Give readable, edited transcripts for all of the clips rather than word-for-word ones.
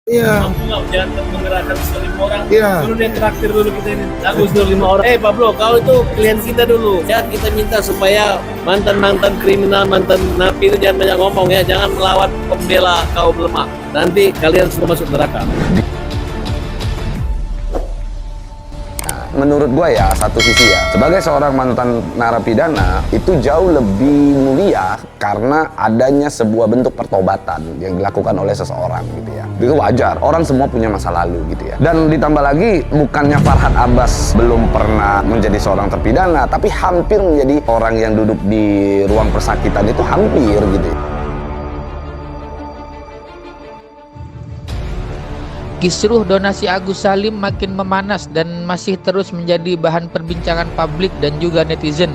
Iya. Mampu nggak jangan menggerakkan 5 orang? Iya. Dulu dia traktir dulu kita ini. Agus dulu 5 orang. Pablo, kau itu klien kita dulu. Ya kita minta supaya mantan kriminal, mantan napi itu jangan banyak ngomong ya. Jangan melawan pembela kaum lemah. Nanti kalian semua masuk neraka. Menurut gue ya, satu sisi ya, sebagai seorang mantan narapidana itu jauh lebih mulia karena adanya sebuah bentuk pertobatan yang dilakukan oleh seseorang gitu ya. Itu wajar, orang semua punya masa lalu gitu ya. Dan ditambah lagi, bukannya Farhad Abbas belum pernah menjadi seorang terpidana, tapi hampir menjadi orang yang duduk di ruang persakitan itu hampir gitu ya. Kisruh donasi Agus Salim makin memanas dan masih terus menjadi bahan perbincangan publik dan juga netizen.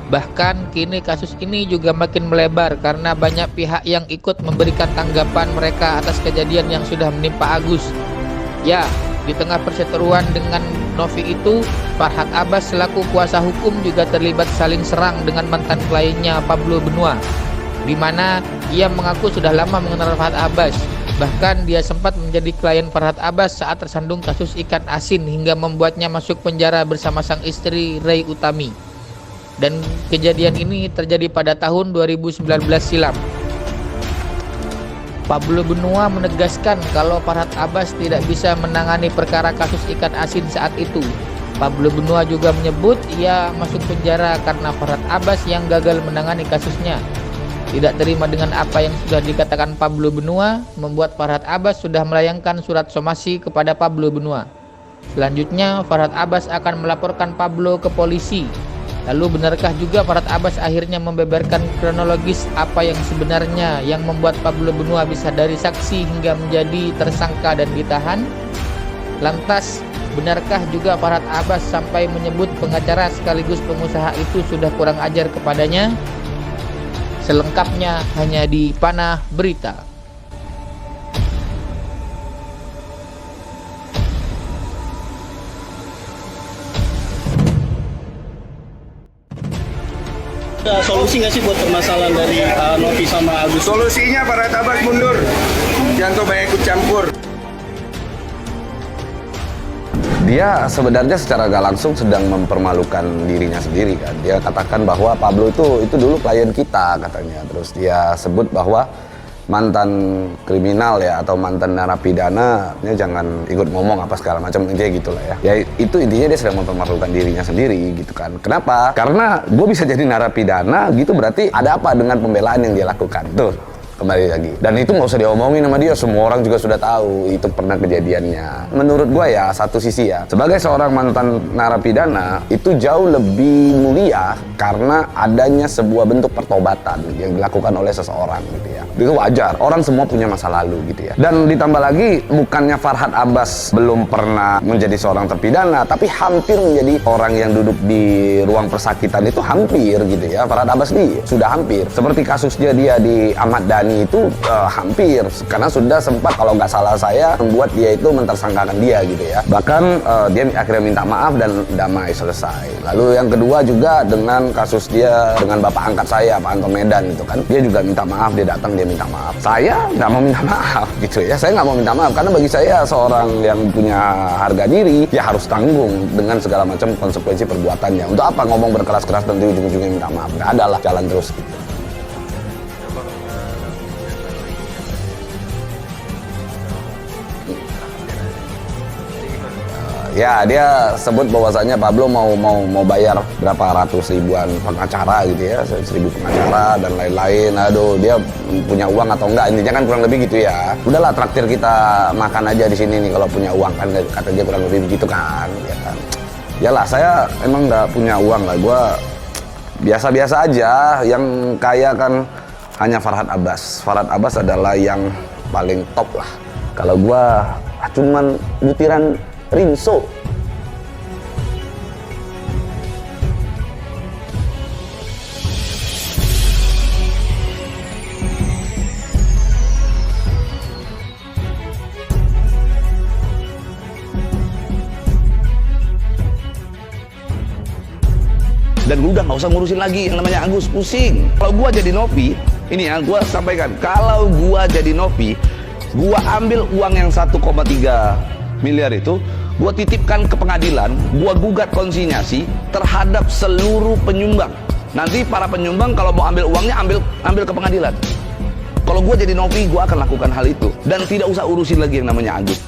Bahkan kini kasus ini juga makin melebar karena banyak pihak yang ikut memberikan tanggapan mereka atas kejadian yang sudah menimpa Agus. Ya, di tengah perseteruan dengan Novi itu, Farhad Abbas selaku kuasa hukum juga terlibat saling serang dengan mantan kliennya Pablo Benua, di mana ia mengaku sudah lama mengenal Farhad Abbas. Bahkan dia sempat menjadi klien Farhad Abbas saat tersandung kasus ikan asin hingga membuatnya masuk penjara bersama sang istri Ray Utami. Dan kejadian ini terjadi pada tahun 2019 silam. Pablo Benua menegaskan kalau Farhad Abbas tidak bisa menangani perkara kasus ikan asin saat itu. Pablo Benua juga menyebut ia masuk penjara karena Farhad Abbas yang gagal menangani kasusnya. Tidak terima dengan apa yang sudah dikatakan Pablo Benua, membuat Farhad Abbas sudah melayangkan surat somasi kepada Pablo Benua. Selanjutnya, Farhad Abbas akan melaporkan Pablo ke polisi. Lalu benarkah juga Farhad Abbas akhirnya membeberkan kronologis apa yang sebenarnya yang membuat Pablo Benua bisa dari saksi hingga menjadi tersangka dan ditahan? Lantas, benarkah juga Farhad Abbas sampai menyebut pengacara sekaligus pengusaha itu sudah kurang ajar kepadanya? Selengkapnya hanya di Panah Berita. Ada solusi nggak sih buat permasalahan dari Novi sama Agus? Solusinya Farhad Abbas mundur. Jangan banyak ikut campur. Dia sebenarnya secara gak langsung sedang mempermalukan dirinya sendiri kan. Dia katakan bahwa Pablo itu dulu klien kita katanya. Terus dia sebut bahwa mantan kriminal ya atau mantan narapidana ya jangan ikut ngomong apa segala macam intinya gitulah ya. Ya itu intinya dia sedang mempermalukan dirinya sendiri gitu kan. Kenapa? Karena gue bisa jadi narapidana gitu berarti ada apa dengan pembelaan yang dia lakukan tuh. Kembali lagi, dan itu nggak usah diomongin sama dia, semua orang juga sudah tahu itu pernah kejadiannya. Menurut gue ya, satu sisi ya, sebagai seorang mantan narapidana itu jauh lebih mulia karena adanya sebuah bentuk pertobatan yang dilakukan oleh seseorang gitu ya. Itu wajar, orang semua punya masa lalu gitu ya. Dan ditambah lagi, bukannya Farhad Abbas belum pernah menjadi seorang terpidana, tapi hampir menjadi orang yang duduk di ruang persakitan itu hampir gitu ya. Farhad Abbas sudah hampir, seperti kasusnya dia di Ahmad Dhani itu hampir karena sudah sempat kalau nggak salah saya membuat dia itu mentersangkakan dia gitu ya, bahkan dia akhirnya minta maaf dan damai selesai. Lalu yang kedua juga dengan kasus dia dengan bapak angkat saya Pak Anton Medan itu kan, dia juga minta maaf, dia datang dia minta maaf, saya nggak mau minta maaf gitu ya, saya nggak mau minta maaf karena bagi saya seorang yang punya harga diri ya harus tanggung dengan segala macam konsekuensi perbuatannya. Untuk apa ngomong berkeras-keras dan ujung-ujungnya minta maaf? Nggak ada lah, jalan terus gitu. Ya, dia sebut bahwasanya Pablo mau bayar berapa ratus ribuan pengacara gitu ya, 1.000 pengacara dan lain-lain. Aduh, dia punya uang atau enggak? Intinya kan kurang lebih gitu ya. Udahlah, traktir kita makan aja di sini nih kalau punya uang kan, kata dia kurang lebih begitu kan. Ya kan. Yalah, saya emang nggak punya uang lah. Gua biasa-biasa aja. Yang kaya kan hanya Farhad Abbas. Farhad Abbas adalah yang paling top lah. Kalau gua cuman butiran Rinso. Dan udah nggak usah ngurusin lagi yang namanya Agus, pusing. Kalau gua jadi Novi, ini ya gua sampaikan, kalau gua jadi Novi, Gua ambil uang yang 1,3 miliar itu, gua titipkan ke pengadilan, gua gugat konsinyasi terhadap seluruh penyumbang. Nanti para penyumbang kalau mau ambil uangnya ambil ke pengadilan. Kalau gua jadi Novi, gua akan lakukan hal itu dan tidak usah urusin lagi yang namanya Agus.